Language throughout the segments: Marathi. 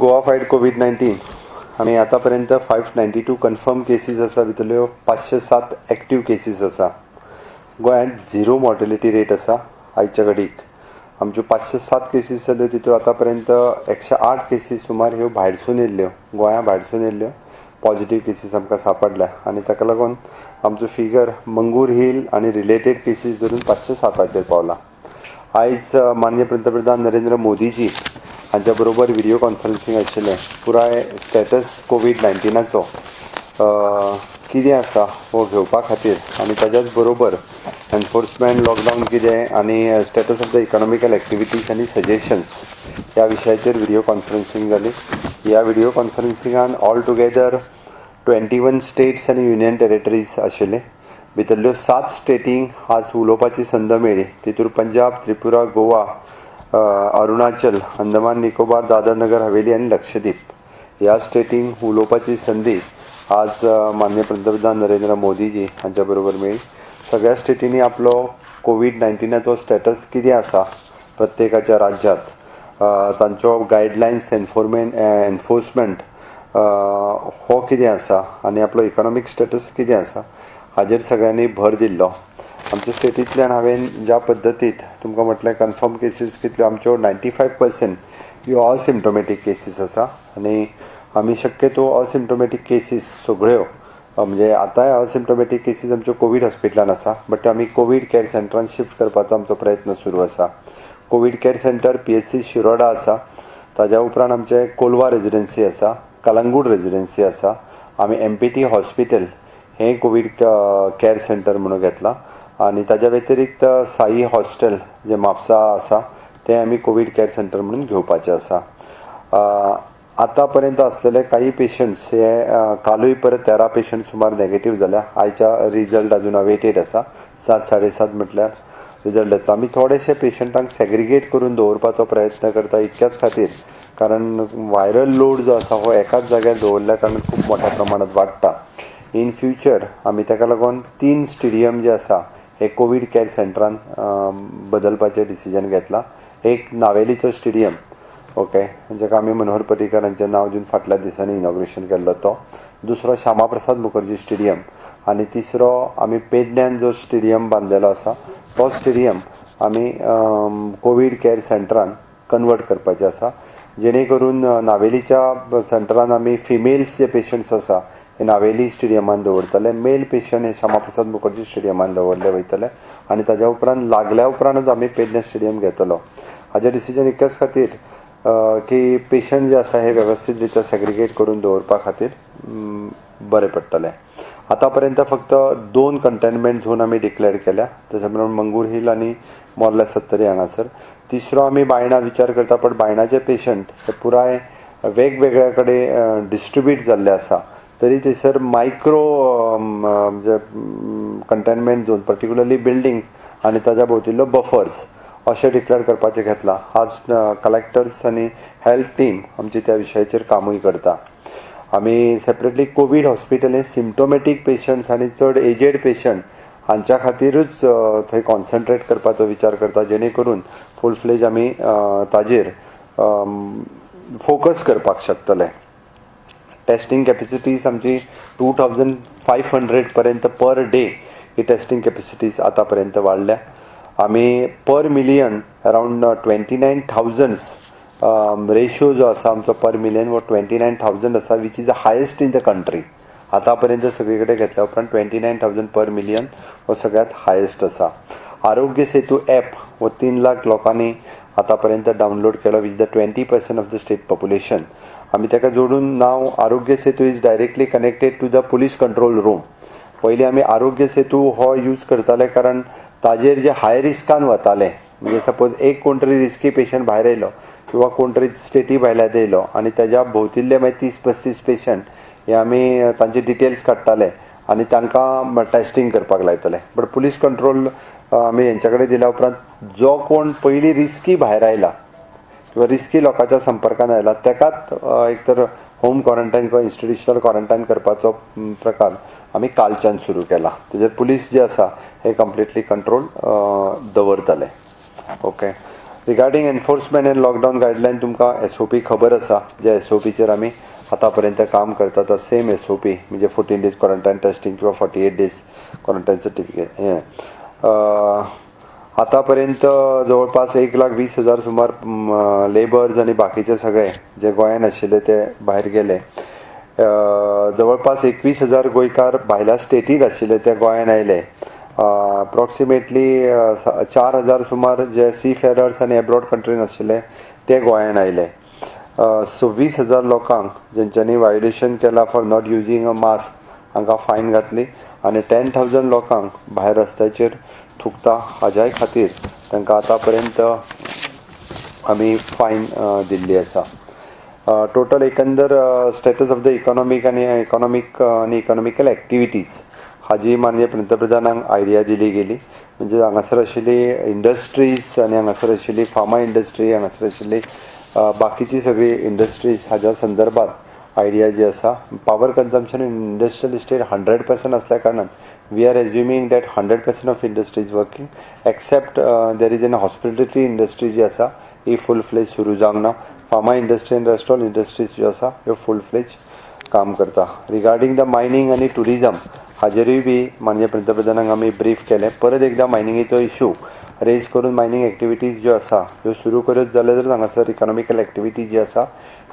गोवा फायट कोविड-19 आमी आतापर्यंत 592 कन्फर्म केसीस आसा, भितरल्यो 507 एक्टिव्ह केसीस आसा. गोंयांत 0 मॉर्टेलिटी रेट आसा. आयच्या घडीक आमच्यो 507 केसीस जाल्यो, तितूर आतापर्यंत 108 केसीस सुमार ह्यो भायरसून येयल्ल्यो, गोंया भायरसून येयल्ल्यो पॉझिटिव्ह केसीस आमकां सापडल्या. आनी ताका लागून आमचो फिगर मंगूर हिल आनी रिलेटेड केसीस धरून 507 पावला. आयज माननीय पंतप्रधान नरेंद्र मोदीजी हांच्या बरोबर व्हिडिओ कॉन्फरन्सींग आशिल्लें. पुराय स्टेटस कोविड-19चो कितें आसा हो घेवपा खातीर आनी ताच्याच बरोबर एनफोर्समेंट लॉकडावन कितें आनी status of the economical activities आनी सजेशन्स ह्या विशयाचेर व्हिडिओ कॉन्फरन्सींग जाली. ह्या व्हिडिओ कॉन्फरन्सिंगान ऑल टुगेदर 21 स्टेट्स आनी युनियन टेरिटरीज आशिल्ले. भितरल्यो 7 स्टेटींक आज उलोवपाची संद मेळ्ळी. तितूर पंजाब, त्रिपुरा, गोवा, अरुणाचल, अंदमान निकोबार, दादर नगर हवेली आनी लक्षद्वीप ह्या स्टेटींक उलोवपाची संदी आज माननीय पंतप्रधान नरेंद्र मोदीजी हांच्या बरोबर मेळ्ळी. सगळ्या स्टेटींनी आपलो कोविड-19चो स्टेटस कितें आसा प्रत्येकाच्या राज्यांत, तांचो गायडलायन्स एनफोर्समेंट हो कितें आसा आनी आपलो इकॉनॉमीक स्टेटस कितें आसा हाजेर सगळ्यांनी भर दिल्लो. आमच्या स्टेटींतल्यान हांवें ज्या पद्दतीत तुमकां म्हटलें कन्फर्म केसीस कितल्यो आमच्यो 95% ह्यो असिम्टोमॅटीक केसीस आसा. आनी आमी शक्यतो असिम्टोमॅटीक केसीस सगळ्यो म्हणजे आतांय असिम्टोमॅटीक केसीस आमच्यो कोवीड हॉस्पिटलान आसा, बट आमी कोवीड केअर सेंटरान शिफ्ट करपाचो आमचो प्रयत्न सुरू आसा. Covid care centre PHC Shiroda आसा. ताज्या उपरांत आमचें कोलवा रेजिडेन्सी आसा, कलंगूट रेजिडेन्सी आसा. आमी MPT हॉस्पिटल हें कोवीड केअर सेंटर म्हणून घेतलां. आनी ताज्या व्यतिरिक्त साई हॉस्टेल जें म्हापसा आसा तें आमी कोवीड केअर सेंटर म्हणून घेवपाचें आसा. आतां पर्यंत आसलेले काही पेशंट्स हे कालूय परत 13 पेशंट सुमार नेगेटीव जाल्या. आयच्या रिजल्ट अजून अवेटेड आसा. 7-7:30 म्हटल्यार रिजल्ट येता. आमी थोडेशे पेशंटांक सेग्रिगेट करून दवरपाचो प्रयत्न करता इतक्याच खातीर, कारण व्हायरल लोड जो आसा हो एकाच जाग्यार दवरल्या कारणान खूब मोठ्या प्रमाणांत वाडटा. इन फ्युचर आमी ताका लागून 3 स्टेडियम जे आसा हे कोवीड केअर सेंटरान बदलपाचें डिसिजन घेतलां. एक नावेलीचो स्टेडियम, ओके, जाका आमी मनोहर पर्रीकर हांचें नांव दिवन फाटल्या दिसांनी इनॉग्रेशन केल्लो तो. दुसरो श्यामाप्रसाद मुखर्जी स्टेडियम आनी तिसरो आमी पेडण्यान जो स्टेडियम बांदलेलो आसा तो स्टेडियम आमी कोवीड केअर सेंटरान कन्वर्ट करपाचें आसा, जेणे करून नावेलीच्या सेंटरान आमी फिमेल्स जे पेशंट्स आसा हे नावेली स्टेडियमान दवरतले, मेल पेशंट हे श्यामाप्रसाद मुखर्जी स्टेडियमान दवरले वयतले आनी ताज्या उपरांत लागल्या उपरांतूच आमी पेडण्यां स्टेडियम घेतलो. हाजें डिसिजन इतकेच खातीर की पेशंट जे आसा हे वेवस्थीत रित्या सेग्रिगेट करून दवरपा खातीर बरें पडटलें. आतां पर्यंत फक्त 2 कंटेनमेंट झोन आमी डिक्लेअर केल्या, तशें म्हणून मंगूर हिल आनी मोर्ले 70 हांगासर. तिसरो आमी बायणां विचार करता, पण बायणाचे पेशंट हे पुराय वेगवेगळ्या कडेन डिस्ट्रिब्यूट जाल्ले आसा. तरी थंयसर मायक्रो म्हणजे कंटेनमेंट झोन, पर्टिक्युलरली बिल्डिंग्स आनी ताज्या भोंवतिल्लो बफर्स अशें डिक्लेअर करपाचें घेतलां. आज कलेक्टर्स आनी हेल्थ टीम आमची त्या विशयाचेर कामूय करता. आमी सेपरेटली कोवीड हॉस्पिटल हें सिम्टोमॅटीक पेशंट्स आनी चड एजेड पेशंट हांच्या खातीरूच थंय कॉन्सन्ट्रेट करपाचो विचार करता, जेणे करून फूल फ्लेज आमी ताजेर फोकस करपाक शकतले. टेस्टिंग कॅपेसिटीज आमची 2500 पर्यंत पर डे ही टेस्टिंग कॅपेसिटीज आतां पर्यंत वाडल्या. आमी पर मिलियन अरावंड 29,000 रेशियो जो आसा आमचो पर मिलियन वो 29,000 आसा, which is the highest in the country. आतां पर्यंत सगळे कडेन घेतल्या उपरांत 29,000 पर मिलियन हो सगळ्यांत हायेस्ट आसा. आरोग्य सेतू ॲप हो 3 लाख लोकांनी आतां पर्यंत डावनलोड केलो, which the 20% of the state population. आमी ताका जोडून नांव Aarogya Setu is directly connected to the police control room. पयलीं आमी आरोग्य सेतू हो यूज करताले कारण ताजेर जे हाय रिस्कान वताले, म्हणजे सपोज एक कोण तरी रिस्की पेशंट भायर येयलो किंवा कोण तरी स्टेटी भायल्यान येयलो आनी ताज्या भोंवतिल्ले मागीर 30-35 पेशंट हे आमी तांचे डिटेल्स काडटाले आनी तांकां टेस्टिंग करपाक लायताले. बट पुलीस कंट्रोल आमी हेंच्या कडेन दिल्या उपरांत जो कोण पयलीं रिस्की भायर आयला किंवा रिस्की लोकांच्या संपर्कान आयला ताकाच एक तर होम क्वॉरंटायन किंवा इन्स्टिट्युशनल क्वॉरंटायन करपाचो प्रकार आमी कालच्यान सुरू केला. तेजेर पुलीस जे आसा हे कंप्लिटली कंट्रोल दवरतले. Okay. Regarding enforcement end lockdown guideline तुमकां SOP खबर आसा. जे SOPचेर आमी आतां पर्यंत काम करता तो सेम SOP म्हणजे 14 days क्वॉरंटायन टेस्टिंग किंवा 48 days क्वॉरंटायन सर्टिफिकेट हे आतापर्यंत जवळपास 1,20,000 सुमार लेबर्स आणि बाकीचे सगळे जे गोंयान आशिल्ले ते भायर गेले. जवळपास 21,000 गोंयकार भायल्या स्टेटीत आशिल्ले ते गोंयान आयले. अप्रॉक्सिमेटली 4,000 सुमार जे सी फेरर्स आनी एब्रॉड कंट्रीन आशिल्ले ते गोंयान आयले. 26,000 लोकांक जेंच्यांनी वायोलेशन केला for not using a mask हांकां फायन घातली आनी 10,000 लोकांक भायर रस्त्याचेर थुकता हाज्याय खातीर तांकां आतां पर्यंत आमी फायन दिल्ली आसा. टोटल एकंदर स्टेटस ऑफ द इकॉनॉमीक आनी इकॉनॉमिकल एक्टिविटीज हाजी माननीय पंतप्रधानांक आयडिया दिली गेली. म्हणजे हांगासर आशिल्ली इंडस्ट्रीज आनी हांगासर आशिल्ली फार्मा इंडस्ट्री हांगासर आशिल्ली बाकीची सगळी इंडस्ट्रीज हाज्या संदर्भात आयडिया जी आसा. Power consumption in industrial estate 100% असल्या कारणान we are assuming that 100% of industries working except there is an hospitality industry जी आसा ही फूल फ्लेज सुरू जावंक ना. फार्मा इंडस्ट्री आनी रेस्टॉरंट इंडस्ट्रीज ज्यो आसा ह्यो फूल फ्लेज काम करता. रिगार्डींग द मायनींग आनी टुरिजम हाजेरूय बी माननीय पंतप्रधानांक आमी ब्रीफ केलें. परत एकदा मायनिंगेचो इशू रेज करून मायनींग एक्टिविटीज ज्यो आसा ह्यो सुरू करत जाल्यार हांगासर इकॉनॉमिकल एक्टिविटी जी आसा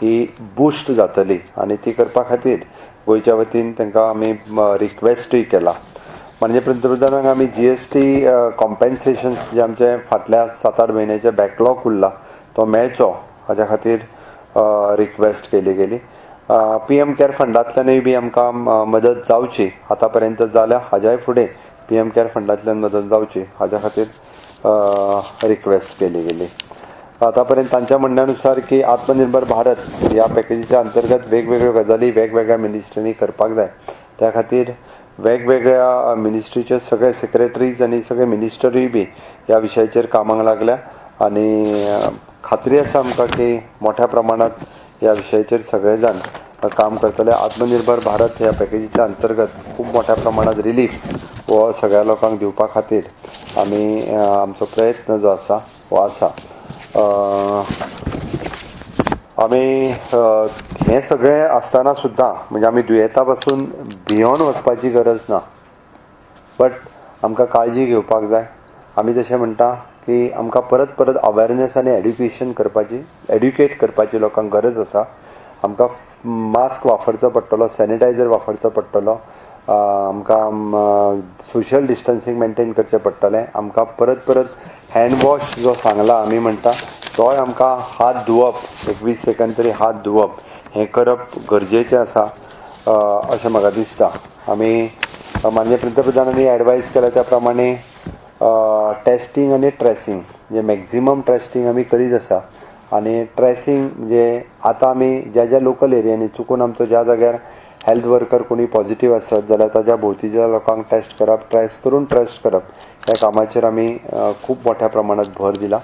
ही बुस्ट जातली आनी ती करपा खातीर गोंयच्या वतीन तांकां आमी रिक्वेस्टूय केला. माननीय पंतप्रधानांक आमी GST कॉम्पेन्सेशन्स जे आमचे फाटल्या 7-8 म्हयन्याचे बॅकलॉग उरला तो मेळचो हाज्या खातीर रिक्वेस्ट केली गेली. PM केअर फंडांतल्यानूय बी आमकां मदत जावची आतां पर्यंत जाल्या हाज्याय फुडें PM केअर फंडांतल्यान मदत जावची हाज्या खातीर रिक्वेस्ट केली गेली. आतां पर्यंत तांच्या म्हणण्यानुसार की आत्मनिर्भर भारत ह्या पॅकेजीच्या अंतर्गत वेगवेगळ्यो गजाली वेगवेगळ्या मिनिस्ट्रीनी करपाक जाय. त्या खातीर वेगवेगळ्या मिनिस्ट्रीचे सगळे सेक्रेटरीज आनी सगळे मिनिस्टरूय बी ह्या विशयाचेर कामाक लागल्या आनी खात्री आसा आमकां की मोठ्या प्रमाणात ह्या विशयाचेर सगळे जाण काम करतले. आत्मनिर्भर भारत ह्या पॅकेजीच्या अंतर्गत खूब मोठ्या प्रमाणात रिलीफ हो सगळ्या लोकांक दिवपा खातीर आमी आमचो प्रयत्न जो आसा हो आसा. आमी हें सगळें आसतना सुद्दां म्हणजे आमी दुयेंता पासून भियोन वचपाची गरज ना. बट आमकां काळजी घेवपाक जाय. आमी जशें म्हणटा की आमकां परत परत अवेरनेस आनी एड्युकेट करपाची लोकांक गरज आसा. आमकां मास्क वापरचो पडटलो, सॅनिटायझर वापरचो पडटलो, आमकां सोशल डिस्टन्सींग मेंटेन करचें पडटलें. आमकां परत परत हँड वॉश जो सांगला आमी म्हणटा तोय आमकां हात धुवप 20 सेकंद तरी हात धुवप हें करप गरजेचें आसा अशें म्हाका दिसता. आमी माननीय पंतप्रधानांनी एडवायज केल्या त्या प्रमाणे टेस्टिंग आनी ट्रेसिंग म्हणजे मॅक्झिमम टेस्टिंग आमी करीत आसा आनी ट्रेसिंग म्हणजे आतां आमी ज्या ज्या लोकल एरियांनी चुकून आमचो ज्या जाग्यार हेल्थ वर्कर कोणी पॉझिटिव्ह आसत जाल्यार ताच्या भोंवतीच्या लोकांक टेस्ट करप, ट्रेस करून ट्रेस्ट करप ह्या कामाचेर आमी खूब मोठ्या प्रमाणात भर दिला.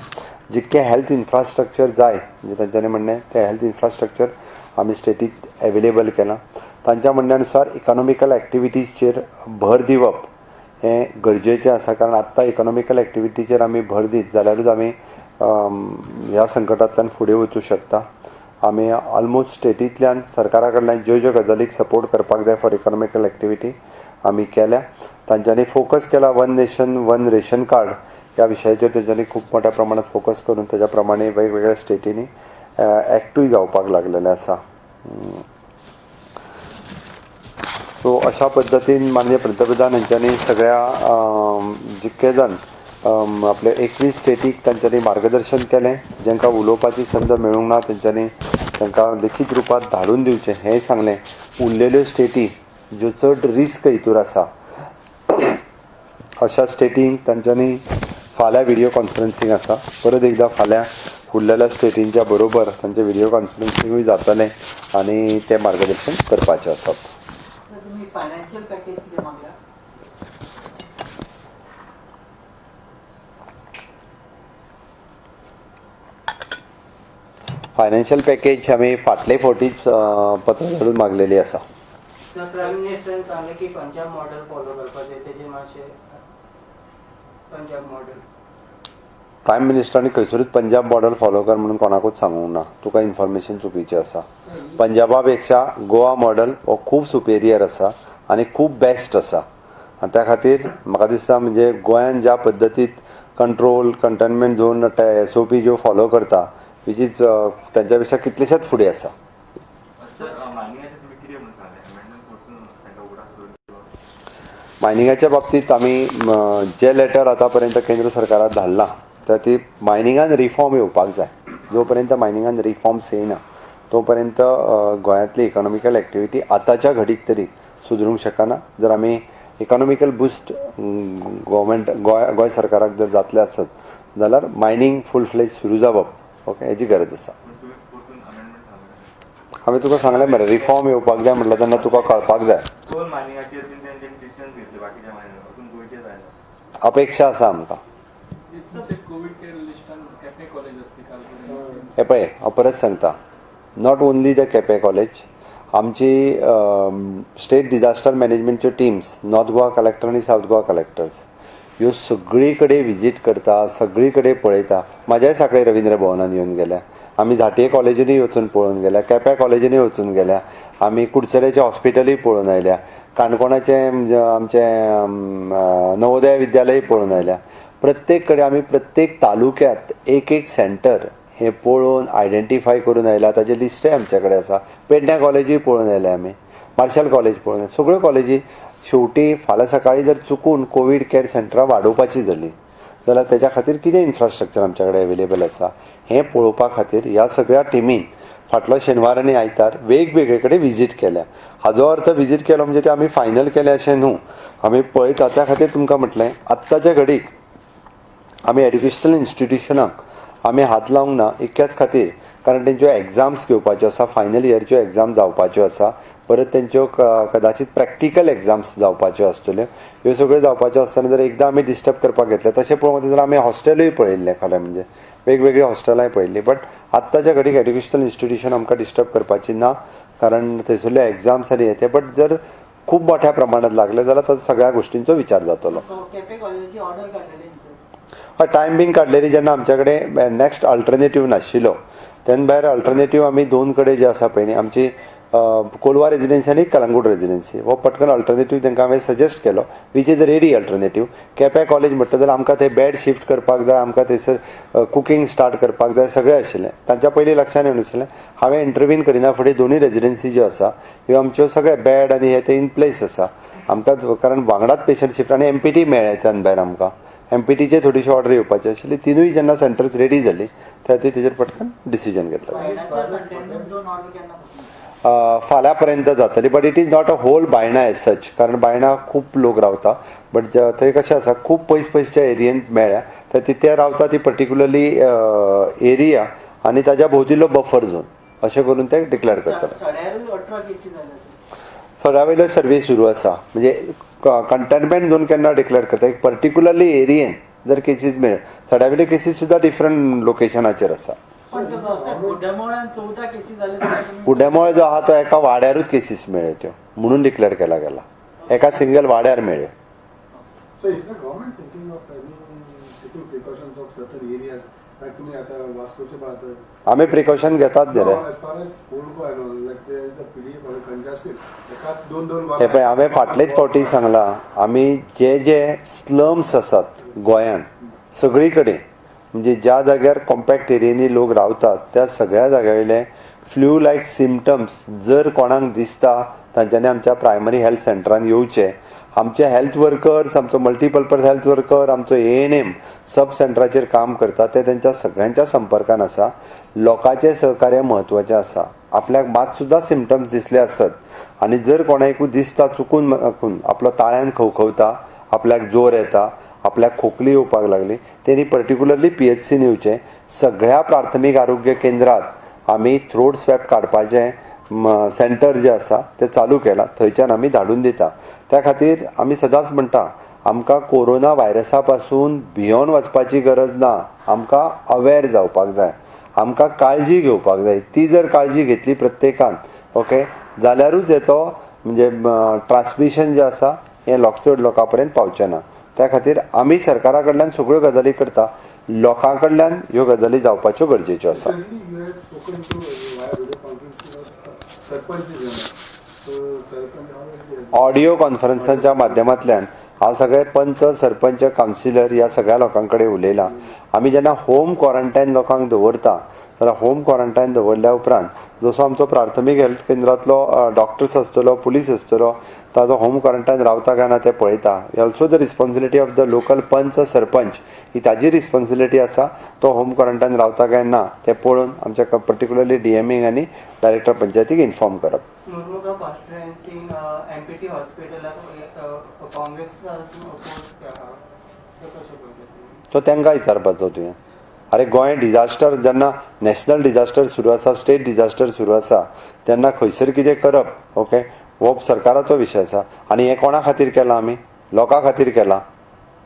जितकें हेल्थ इन्फ्रास्ट्रक्चर जाय म्हणजे तांच्यांनी म्हणणें तें हेल्थ इन्फ्रास्ट्रक्चर आमी स्टेटीत एवेलेबल केलां. तांच्या म्हणण्यानुसार इकॉनॉमिकल एक्टिविटीजचेर भर दिवप हें गरजेचें आसा. कारण आत्तां इकॉनॉमिकल एक्टिविटीचेर आमी भर दीत जाल्यारूच आमी ह्या संकटांतल्यान फुडें वचूं शकता. आमी ऑलमोस्ट स्टेटींतल्यान सरकारा कडल्यान ज्यो ज्यो गजालीक सपोर्ट करपाक जाय फॉर इकॉनॉमिकल एक्टिविटी आमी केल्या. तांच्यांनी फोकस केला 1 नेशन 1 रेशन कार्ड ह्या विशयाचेर तेंच्यांनी खूब मोठ्या प्रमाणात फोकस करून तेज्या प्रमाणे वेगवेगळ्या स्टेटींनी एक्टूय जावपाक लागलेले आसा. सो अशा पद्दतीन माननीय पंतप्रधान हांच्यांनी सगळ्या जितके जाण आपले 21 स्टेटीक तांच्यांनी मार्गदर्शन केलें. जांकां उलोवपाची संद मेळूंक ना तेंच्यांनी तांकां लिखीत रुपांत धाडून दिवचें हेंय सांगलें. उरलेल्यो स्टेटी ज्यो चड रिस्क हितूर आसा अशा स्टेटींक तांच्यांनी फाल्यां व्हिडियो कॉन्फरन्सींग आसा. परत एकदां फाल्यां उरलेल्या स्टेटींच्या बरोबर तांचें व्हिडियो कॉन्फरन्सींगूय जातलें आनी तें मार्गदर्शन करपाचें आसात. फायनान्शियल पॅकेज आमी फाटले फावटीच पत्र धाडून मागलेली आसा. प्रायम मिनिस्टरान सांगलें की पंजाब मॉडेल फॉलो करपाचें तेजें मातशें पंजाब मॉडेल प्रायम मिनिस्टरांनी खंयसरूच पंजाब मॉडेल फॉलो कर म्हणून कोणाकूच सांगूंक ना. तुका इन्फॉर्मेशन चुकीचें आसा. पंजाबा पेक्षा गोवा मॉडेल हो खूब सुपेरियर आसा आनी खूब बेस्ट आसा. आनी त्या खातीर म्हाका दिसता म्हणजे गोंयान ज्या पद्दतीत कंट्रोल कंटेनमेंट झोन SOP ज्यो फॉलो करता विच इज त्यांच्या पेक्षा कितलेशेच फुडें आसा. मायनिंगाच्या बाबतीत आमी जे लेटर आतां पर्यंत केंद्र सरकाराक धाडला तर ती मायनिंगान रिफॉर्म येवपाक जाय. जो पर्यंत मायनिंगान रिफॉर्म्स येयना तो पर्यंत गोंयांतली इकॉनॉमिकल एक्टिविटी आतांच्या घडीक तरी सुदरूंक शकना. जर आमी इकॉनॉमिकल बुस्ट गोवमेंट गोंय सरकाराक जर जातले आसत जाल्यार मायनिंग फूल फ्लेज सुरू जावप ओके हेची गरज आसा. हांवें तुका सांगलें मरे रिफॉर्म येवपाक जाय म्हटलं तेन्ना तुका कळपाक जाय. अपेक्षा आसा आमकां. हे पळय हांव परत सांगता not only the Quepem college आमची स्टेट डिजास्टर मॅनेजमेंटच्यो टिम्स नॉर्थ गोवा कलेक्टर आनी सावथ गोवा कलेक्टर्स ह्यो सगळी कडेन विजीट करता सगळी कडेन पळयता. म्हाज्याय साखळे रविंद्र भवनान येवन गेल्या. आमी झांटये कॉलेजीनूय वचून पळोवन गेल्या. केप्यां कॉलेजीनूय वचून गेल्या. आमी कुडचडेचें हॉस्पिटलूय पळोवन आयल्या. काणकोणाचें आमचें नवोदय विद्यालय पळोवन आयल्या. प्रत्येक कडेन आमी प्रत्येक तालुक्यांत एक एक सेंटर हे पळोवन आयडेंटिफाय करून आयला. ताजे लिस्टय आमचे कडेन आसा. पेडण्या कॉलेजूय पळोवन आयले आमी. मार्शल कॉलेज पळोवन सगळ्यो कॉलेजी शेवटी फाल्यां सकाळीं जर चुकून कोवीड केअर सेंटरां वाडोवपाची जाली जाल्यार तेच्या खातीर कितें इन्फ्रास्ट्रक्चर आमचे कडेन अवेलेबल आसा हें पळोवपा खातीर ह्या सगळ्या टिमीन फाटलो शेनवार आनी आयतार वेगवेगळे कडेन विजीट केल्या. हाजो अर्थ विजीट केलो म्हणजे ते आमी फायनल केलें अशें न्हू. आमी पळयता त्या खातीर तुमकां म्हटलें आत्ताच्या घडीक आमी एड्युकेशनल इन्स्टिट्युशनाक आमी हात लावंक ना इतक्याच खातीर कारण तेंच्यो एग्जाम्स घेवपाच्यो आसा. फायनल इयरच्यो एग्जाम जावपाच्यो आसा. परत तेंच्यो कदाचित प्रॅक्टिकल एग्जाम्स जावपाच्यो आसतल्यो. ह्यो सगळ्यो जावपाच्यो आसतना जर एकदां आमी डिस्टर्ब करपाक घेतले तशें पळोवंक वता जाल्यार आमी हॉस्टेलूय पळयल्लें खरें म्हणजे वेगवेगळी हॉस्टेलांय पळयल्लीं. बट आत्ताच्या घडीक एड्युकेशनल इन्स्टिट्युशन आमकां डिस्टर्ब करपाची ना कारण थंयसरल्यो एग्जाम्स आनी हे ते. बट जर खूब मोठ्या प्रमाणात लागले जाल्यार तो सगळ्या गोश्टींचो विचार जातलो. हय टायम बीन काडलेली जेन्ना आमचे कडेन नॅक्स्ट अल्टरनेटीव नाशिल्लो तेन्ना भायर अल्टरनेटीव आमी दोन कडेन जे आसा पळय न्ही आमची कोलवा रेजिडेन्सी आनी कलंगूट रेजिडेन्सी हो पटकन अल्टरनेटीव तांकां हांवें सजेस्ट केलो which is ready alternative. Quepem college म्हणटा जाल्यार आमकां थंय बॅड शिफ्ट करपाक जाय आमकां थंयसर कुकींग स्टार्ट करपाक जाय सगळें आशिल्लें. तांच्या पयलीं लक्षांत येवन आशिल्लें हांवें इंटरव्हीन करिना फुडें दोनूय रेजिडेन्सी ज्यो आसा ह्यो आमच्यो सगळे बॅड आनी हे ते इन प्लेस आसा. आमकां कारण वांगडाच पेशंट शिफ्ट आनी MPT मेळ्ळे त्यान भायर आमकां MPTचे थोडीशी ऑर्डर येवपाची आशिल्ली. तिनूय जेन्ना सेंटर्स रेडी जाली त्या खातीर तेजेर पटकन डिसिजन घेतलें. फाल्यां पर्यंत जातली. But it is not a whole Baina as such कारण बायणा खूब लोक रावता. बट थंय कशें आसा खूब पयसच्या एरियेंत मेळ्ळ्या त्या ते रावता ती पर्टिक्युलरली एरिया आनी ताज्या भोंवतिल्लो बफर झोन अशें करून ते डिक्लेअर करतात. सड्या वयल्यो सर्वे सुरू आसा म्हणजे कंटेनमेंट झोन केन्ना डिक्लेअर करता एक पर्टिक्युलरली एरियेन जर केसीस मेळ सड्या वयल्यो केसीस सुद्दां डिफरंट लोकेशनाचेर आसा. कुडेमोळ जो आहा तो एका वाड्यारूच केसीस मेळ्ळ्यो त्यो म्हणून डिक्लेअर केला गेला. एका सिंगल वाड्यार मेळ्ळ्यो. आमी प्रिकॉशन घेतात रे. हे पळय हांवें फाटलेच फावटी सांगलां आमी जे स्लम्स आसात गोंयांत सगळी कडेन म्हणजे ज्या जाग्यार कॉम्पॅक्ट एरियेनी लोक रावतात त्या सगळ्या जाग्या वयले फ्लू लायक सिमटम्स जर कोणाक दिसता तांच्यांनी आमच्या प्रायमरी हेल्थ सेंटरान येवचें. आमचे हेल्थ वर्कर्स आमचो मल्टीपर्पज हेल्थ वर्कर आमचो ANM सब सेंटराचेर काम करता ते तेंच्या सगळ्यांच्या संपर्कान आसा. लोकांचें सहकार्य म्हत्वाचें आसा. आपल्याक मात सुद्दां सिमटम्स दिसले आसत आनी जर कोणाकूय दिसता चुकून आपलो ताळ्यान खवखवता आपल्याक जोर येता आपल्याक खोकली येवपाक लागली तेणी पर्टिक्युलरली PHCन येवचें. सगळ्या प्राथमीक आरोग्य केंद्रात आमी थ्रोट स्वॅब काडपाचें सेंटर जे आसा ते चालू केला. थंयच्यान आमी धाडून दिता. त्या खातीर आमी सदांच म्हणटा आमकां कोरोना व्हायरसा पासून भियोन वचपाची गरज ना. आमकां अवेर जावपाक जाय. आमकां काळजी घेवपाक जाय. ती जर काळजी घेतली प्रत्येकान ओके जाल्यारूच हेचो म्हणजे ट्रान्समिशन जें आसा हें चड लोकां पर्यंत पावचें ना. त्या खातीर आमी सरकारा कडल्यान सगळ्यो गजाली करता. लोकां कडल्यान ह्यो गजाली जावपाच्यो गरजेच्यो आसा. Recently, you had spoken to via video conference to sarpanch. So, sarpanch, how is it? Audio कॉन्फरन्साच्या माध्यमांतल्यान हांव सगळे पंच सरपंच कावन्सिलर ह्या सगळ्या लोकां कडेन उलयलां. आमी जेन्ना होम क्वॉरंटायन लोकांक दवरता जाल्यार होम क्वॉरंटायन दवरल्या उपरांत जसो आमचो प्राथमीक हेल्थ केंद्रांतलो डॉक्टर्स आसतलो पुलीस आसतलो ताजो होम क्वॉरंटायन रावता काय ना तें पळयता. Also the responsibility of the local पंच सरपंच ही ताजी रिस्पॉन्सिबिलिटी आसा तो होम क्वॉरंटायन रावता काय ना तें पळोवन आमच्या पर्टिक्युलरली डीएमईक आनी डायरेक्टर पंचायतीक इन्फॉर्म करप. मुर्मुगा कॉन्स्टिट्युएन्सीन एमपीटी हॉस्पिटलाक काँग्रेस अपोज कशें पळयता? सो तांकां विचारपाचो तुवें. अरे गोंय डिजास्टर जेन्ना नॅशनल डिजास्टर सुरू आसा स्टेट डिजास्टर सुरू आसा तेन्ना खंयसर कितें करप ओके हो सरकाराचो विशय आसा. आनी हें कोणा खातीर केलां आमी? लोकां खातीर केलां.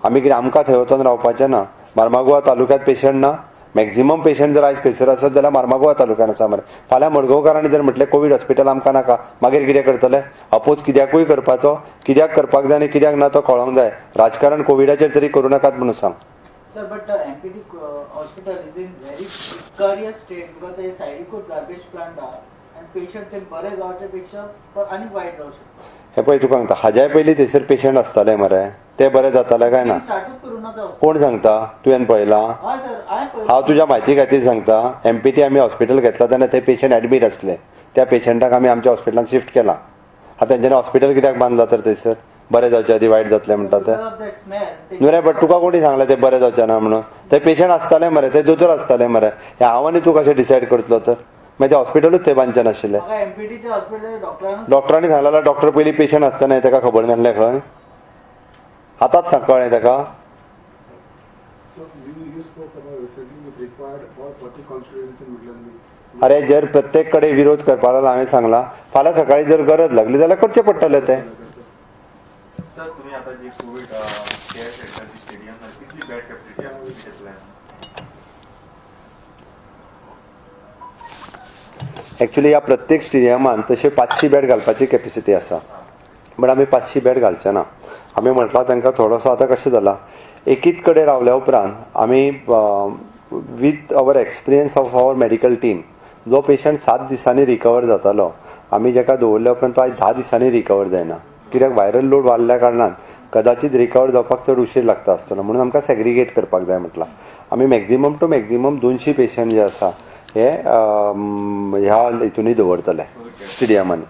आमी कितें आमकां थंय वचून रावपाचें ना? मार्मागुआ तालुक्यांत पेशंट ना? मॅक्झिमम पेशंट जर आयज खंयसर आसत जाल्यार मार्मागुआ तालुक्यान आसा मरे. फाल्यां मडगांवकारांनी जर म्हटलें कोवीड हॉस्पिटल आमकां नाका मागीर कितें करतले? अपोज कित्याकूय करपाचो कित्याक करपाक जाय आनी कित्याक ना तो कळोंक जाय. राजकारण कोविडाचेर तरी करूं नाकात म्हणून सांग. Sir, but MPD hospital is in very precarious state because there is side garbage plant and patient ते बरे जावचे पेक्षा आणि वाईट जाऊ शकतो. हे पळय तुका सांगता हाज्याय पयलीं थंयसर पेशंट आसताले मरे ते बरे जाताले काय ना? स्टार्टच करू नका. कोण सांगता? तुवें पळयलां? हय सर हांवें हांव तुज्या म्हायती खातीर सांगता एमपीटी आमी हॉस्पिटल घेतला तेन्ना ते पेशंट एडमीट आसले. त्या पेशंटाक आमी आमच्या हॉस्पिटलांत शिफ्ट केला. आतां तेंच्यांनी हॉस्पिटल कित्याक बांदला तर थंयसर बरें जावचे आदी वायट जातलें म्हणटा ते न्हू रे. बट तुका कोणी सांगलें तें बरें जावचें ना म्हणून? ते पेशंट आसताले मरे ते दोतोर आसताले मरे. हे हांव आनी तूं कशें डिसायड करतलो तर? मागीर ते हॉस्पिटलूच थंय बांदचें नाशिल्लें. एमपीडीच्या हॉस्पिटल डॉक्टरांनी सांगलें जाल्यार डॉक्टर पयलीं पेशंट आसतना ताका खबर नासलें खंय? आतांच सांग कळ्ळें ताका. So, you spoke about recently it required all 40 constituencies in Midland. अरे जर प्रत्येक कडेन विरोध करपा लागलो हांवें सांगलां फाल्यां सकाळीं जर गरज लागली जाल्यार करचें पडटलें तें. सर तुम्ही आता जी कोविड केअर सेंटरची स्टेडियम कितली बेड कॅपॅसिटी असते तिचे प्लॅन? एक्चुली ह्या प्रत्येक स्टेडियमान तशे 500 बेड घालपाची कॅपॅसिटी आसा. बट आमी 500 बेड घालचे ना. आमी म्हटलां तांकां थोडोसो आतां कशें जाला एकीच कडेन रावल्या उपरांत आमी with our experience of our medical team जो पेशंट 7 दिसांनी रिकवर जातालो आमी जेका दवरल्या उपरांत तो आयज 10 दिसांनी रिकवर जायना. कित्याक व्हायरल लोड वाडल्या कारणान कदाचित रिकवर जावपाक चड उशीर लागता आसतलो म्हणून आमकां सेग्रिगेट करपाक जाय म्हटलां. आमी मॅक्झिमम टू मॅक्झिमम 200 पेशंट जे आसा हे ह्या हितूनय दवरतले स्टेडियमांनी.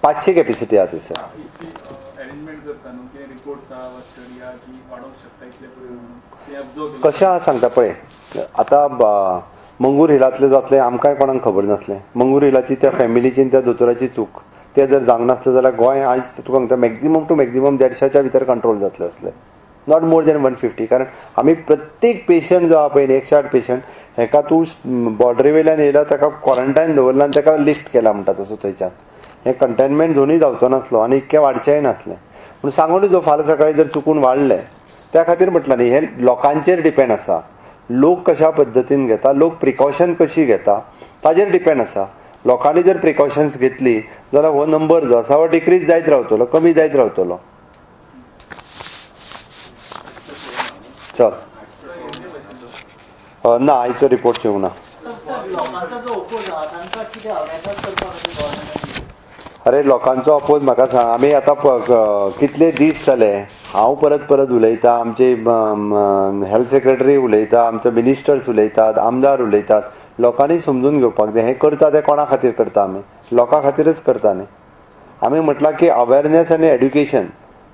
500 कॅपॅसिटी आहा थंयसर. अरेंजमेंट करता न्हू कितें रिपोर्ट्स आहा वा स्टडी आहा की वाडोवंक शकता इतले पळय ते ऑब्जर्व कशें आहा सांगता पळय. आतां मंगूर हिलांतलें जातलें आमकांय कोणाक खबर नासलें. मंगूर हिलाची त्या फॅमिलीची त्या दोतोराची चूक तें जर जावंक नासलें जाल्यार गोंय आयज तुका सांगता मॅक्झिमम टू मॅक्झिमम 150च्या भितर कंट्रोल जातलें आसलें. Not more than 150. कारण आमी प्रत्येक पेशंट जो आहा पळय 108 पेशंट हेका तूं बॉर्डरी वयल्यान येयला ताका क्वॉरंटायन दवरला आनी ताका लिफ्ट केला म्हणटा तसो थंयच्यान. हें कंटेनमेंट झोनूय जावचो नासलो आनी इतकें वाडचेंय नासलें. पूण सांगूनय जो फाल्यां सकाळीं जर चुकून वाडलें त्या खातीर म्हटलां न्ही हें लोकांचेर डिपेंड आसा. लोक कशा पद्दतीन घेता लोक प्रिकॉशन कशी घेता ताजेर डिपेंड आसा. लोकांनी जर प्रिकॉशन्स घेतली जाल्यार हो नंबर जो आसा हो डिक्रीज जायत रावतलो कमी जायत रावतलो. चल ना आयचो रिपोर्ट येवंक ना. लोकांचा जो ओपोज आहा तांकां कितें अवेरनेस करपाक गव्हर्नमेंट? अरे लोकांचो अपोज म्हाका सांग. आमी आतां कितले दीस जाले हांव परत परत उलयतां. आमचे हेल्थ सेक्रेटरी उलयता आमचे मिनिस्टर्स उलयतात आमदार उलयतात. लोकांनी समजून घेवपाक जाय हें करता तें कोणा खातीर करता आमी? लोकां खातीरच करता न्ही. आमी म्हटलां की अवेरनेस आनी education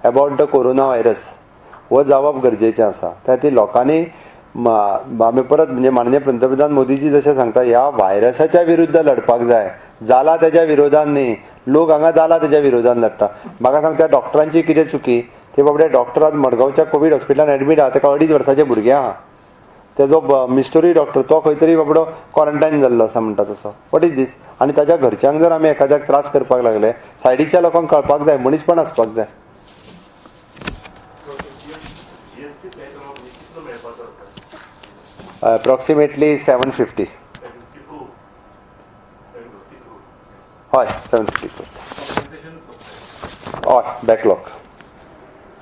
about the corona virus हो जावप गरजेचें आसा. त्या खातीर लोकांनी आमी परत म्हणजे माननीय पंतप्रधान मोदीजी जशें सांगता ह्या व्हायरसाच्या विरुद्ध लढपाक जाय. जाला तेज्या विरोधान न्ही. लोक हांगा जाला तेज्या विरोधान लढटा. म्हाका सांग त्या डॉक्टरांची कितें चुकी? ते बाबडे डॉक्टर आज मडगांवच्या कोवीड हॉस्पिटलान एडमीट आहा ताका 2.5 वर्साचें भुरगें आहा. तेजो मिस्टरी डॉक्टर तो खंय तरी बाबडो क्वॉरंटायन जाल्लो आसा म्हणटा तसो. वॉट इज दीस? आनी ताच्या घरच्यांक जर आमी एखाद्याक त्रास करपाक लागले सायडीच्या लोकांक कळपाक जाय मनीसपण आसपाक जाय. अप्रॉक्सिमेटली 750. हय 750 हय backlog.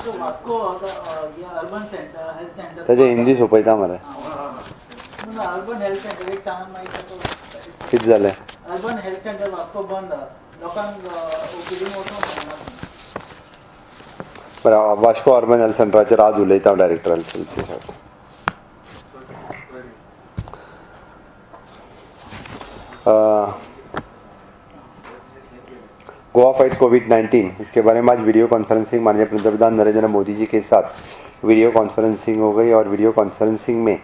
So Vasco, urban center, health center. त्याचे हिंदी सोपयता मरे No, urban health center एक सांगा माहिती तो किती झालंय अर्बन हेल्थ सेंटर वास्को बंद लोकांक ओपीडी वचूंक मेळना. बरं वास्को अर्बन हेल्थ सेंटराचेर आज उलयता डायरेक्टर हेल्थ गोवा फाइट कोविड-19 इसके बारे में आज वीडियो कॉन्फ्रेंसिंग माननीय पंतप्रधान नरेंद्र मोदी जी के साथ वीडियो कॉन्फ्रेंसिंग हो गई और वीडियो कॉन्फ्रेंसिंग में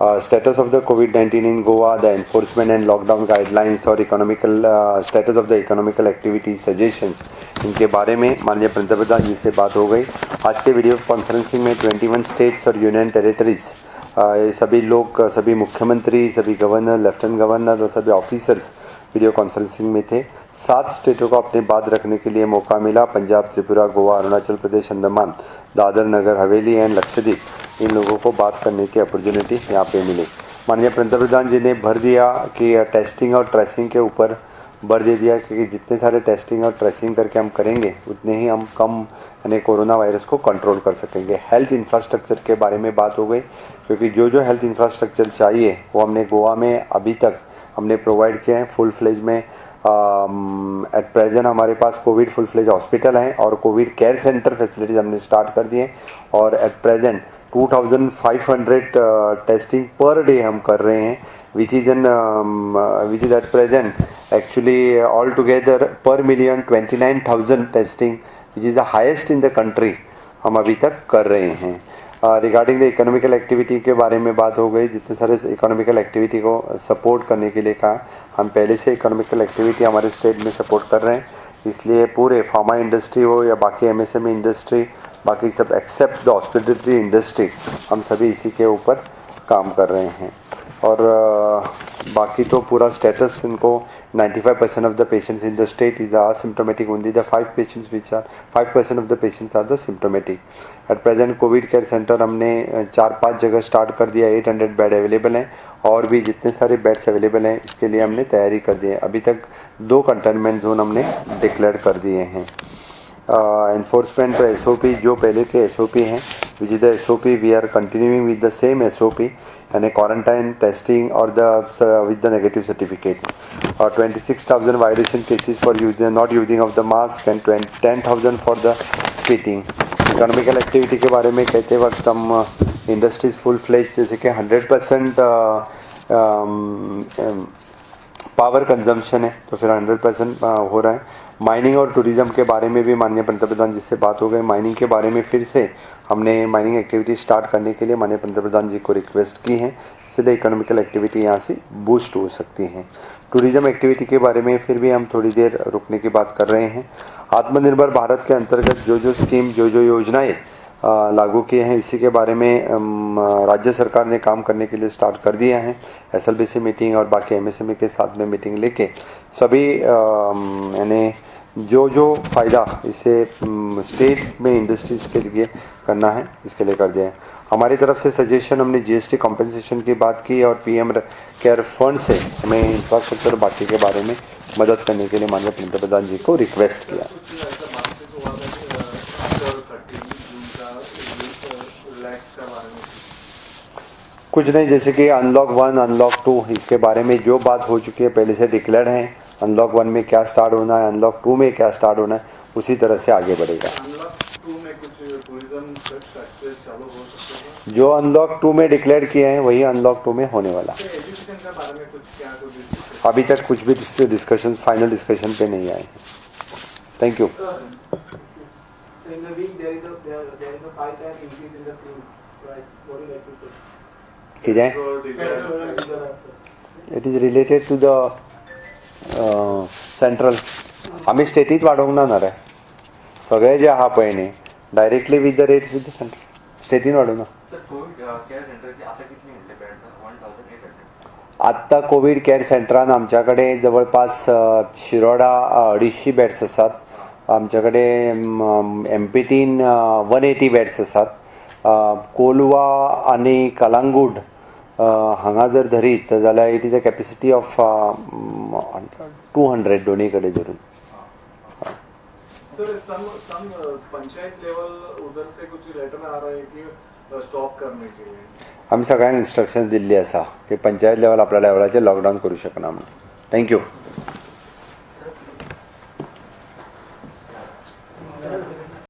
स्टेटस ऑफ द कोविड-19 in Goa, the enforcement and lockdown guidelines और economical status of the economical activities suggestions इनके बारे में माननीय पंतप्रधान जी से बात हो गई। आज के वीडियो कॉन्फ्रेंसिंग में 21 स्टेट्स और यूनियन टेरिटरीज ये सभी लोग, सभी मुख्यमंत्री, सभी गवर्नर, लेफ्टिनेंट गवर्नर और सभी ऑफिसर्स वीडियो कॉन्फ्रेंसिंग में थे। 7 स्टेटों को अपनी बात रखने के लिए मौका मिला। पंजाब, त्रिपुरा, गोवा, अरुणाचल प्रदेश, अंडमान, दादर नगर हवेली एंड लक्षद्वीप, इन लोगों को बात करने की अपॉर्चुनिटी यहाँ पे मिली। माननीय पंतप्रधान जी ने भर दिया कि टेस्टिंग और ट्रेसिंग के ऊपर भर दे दिया क्योंकि जितने सारे टेस्टिंग और ट्रेसिंग करके हम करेंगे उतने ही हम कम यानी कोरोना वायरस को कंट्रोल कर सकेंगे। हेल्थ इंफ्रास्ट्रक्चर के बारे में बात हो गई क्योंकि जो हेल्थ इंफ्रास्ट्रक्चर चाहिए वो हमने गोवा में अभी तक हमने प्रोवाइड किया है फुल फ्लेज में। एट प्रेजेंट हमारे पास कोविड फुल फ्लेज हॉस्पिटल है और कोविड केयर सेंटर फैसिलिटीज़ हमने स्टार्ट कर दिए और at present 2500 testing per day हम कर रहे हैं which is at present actually altogether per million 29,000 testing which is the highest in the country हम अभी तक कर रहे हैं। रिगार्डिंग द इकोनॉमिकल एक्टिविटी के बारे में बात हो गई। जितने सारे इकोनॉमिकल एक्टिविटी को सपोर्ट करने के लिए कहा, हम पहले से इकोनॉमिकल एक्टिविटी हमारे स्टेट में सपोर्ट कर रहे हैं, इसलिए पूरे फार्मा इंडस्ट्री हो या बाकी एमएसएमई इंडस्ट्री, बाकी सब एक्सेप्ट द हॉस्पिटलिटी इंडस्ट्री, हम सभी इसी के ऊपर काम कर रहे हैं। और बाकी तो पूरा स्टेटस इनको 95% of the patients in the state is asymptomatic, only the 5% of the patients are the symptomatic. At present COVID care centre हमने 4-5 जगह स्टार्ट कर दिया। 800 बेड अवेलेबल हैं और भी जितने सारे बेड्स अवेलेबल हैं इसके लिए हमने तैयारी कर दी है। अभी तक 2 कंटेनमेंट जोन हमने डिक्लेयर कर दिए हैं। एनफोर्समेंट SOP जो पहले के SOP हैं which is the SOP we are continuing with the same SOP and a quarantine testing or with the negative certificate. 26,000 violation cases for not using of the mask and 10,000 for the spitting. Economical activity के बारे में कहते वक्त हम इंडस्ट्रीज फुल फ्लेज जैसे कि 100% पावर कंजम्पशन है तो फिर 100% हो रहा है। माइनिंग और टूरिज़्म के बारे में भी माननीय पंतप्रधान जी से बात हो गई। माइनिंग के बारे में फिर से हमने माइनिंग एक्टिविटी स्टार्ट करने के लिए माननीय पंतप्रधान जी को रिक्वेस्ट की है, इसलिए इकोनॉमिकल एक्टिविटी यहाँ से बूस्ट हो सकती हैं। टूरिज़्म एक्टिविटी के बारे में फिर भी हम थोड़ी देर रुकने की बात कर रहे हैं। आत्मनिर्भर भारत के अंतर्गत जो स्कीम जो योजनाएं लागू किए हैं इसी के बारे में राज्य सरकार ने काम करने के लिए स्टार्ट कर दिया है। SLBC मीटिंग और बाकी MSME के साथ में मीटिंग लेके सभी यानी जो फ़ायदा इसे स्टेट में इंडस्ट्रीज़ के लिए करना है इसके लिए कर दिया है। हमारी तरफ से सजेशन हमने GST कॉम्पेंसेशन की बात की और PM केयर फंड से हमें इंफ्रास्ट्रक्चर बाकी के बारे में मदद करने के लिए माननीय पंतप्रधान जी को रिक्वेस्ट किया। कुछ नहीं, जैसे कि अनलॉक 1 अनलॉक 2 इसके बारे में जो बात हो चुकी है पहले से डिक्लेयर है। अनलॉक 1 में क्या स्टार्ट होना है, अनलॉक 2 में क्या स्टार्ट होना है, उसी तरह से आगे बढ़ेगा। अनलॉक 2 में कुछ टूरिज्म सेक्टर चालू हो सकता है। जो अनलॉक 2 में डिक्लेयर किए हैं वही अनलॉक 2 में होने वाला। एजुकेशन के बारे में कुछ अभी तक कुछ भी डिस्कशन फाइनल डिस्कशन पे नहीं आए हैं। Thank you. So in the week there is a 5 times increase in the fuel price. What do you like to say? It is related to the central. आम्ही स्टेटीत वाडोवंक ना रे, सगळे जे आहा पळय न्ही directly with the rates with the central स्टेटीन वाडोवना। सर कोविड केयर सेंटरची आता कितली म्हटले बेड्स 1800? आत्ता कोविड केअर सेंटरान आमच्याकडे जवळपास शिरोडा 250 बेड्स आसात। आमच्याकडे MPT 180 बेड्स आसात। कोलवा आनी कलांगूट हांगा जर धरीत जाल्यार it is a capacity of 200 दोनी कडेन धरून। सर सम पंचायत लेवल उधर से कुछ लेटर आ रहा है कि स्टॉप करने के लिए. आमी सगळ्यांक इन्स्ट्रक्शन दिल्ली आसा की पंचायत लेवल आपल्या लेवलाचेर लॉकडावन करूं शकना म्हणून. थँक्यू.